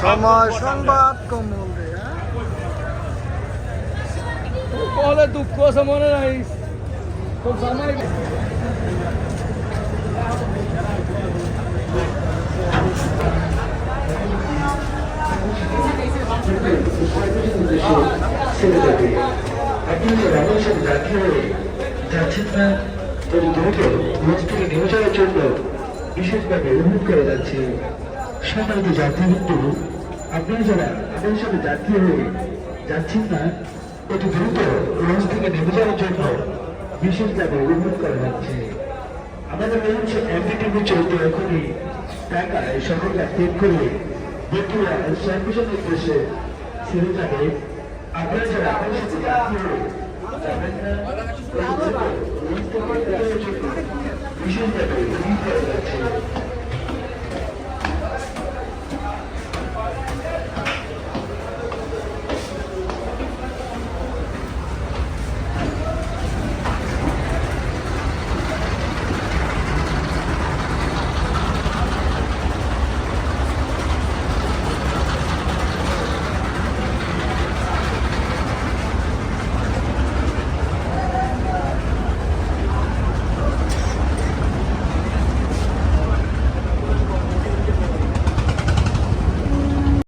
সময় সংবাদ কমল দে বলে দুঃখ আছে মনে নাই খুব সময় যাচ্ছেন না তবে দ্রুত মঞ্চ থেকে নেমে যাওয়ার জন্য বিশেষভাবে অনুরোধ করে যাচ্ছে সম্মানিত যাত্রীবৃন্দ, আপনারা যারা আমাদের সাথে যাত্রী হয়ে যাচ্ছেন না অতি দ্রুত লঞ্চ থেকে নেমে যাওয়ার জন্য বিশেষভাবে অনুরোধ করা যাচ্ছে। আমাদের লঞ্চ এমপিটিভি চলতে এখনই ঢাকায় সকালটা ত্যাগ করে বন্ধুরা সার্ভিসের উদ্দেশ্যে ছেড়ে যাবে। আপনারা যারা আমাদের সাথে যাত্রী হয়ে যাবেন না লঞ্চ থেকে নেমে যাওয়ার জন্য বিশেষভাবে অনুরোধ করা যাচ্ছে।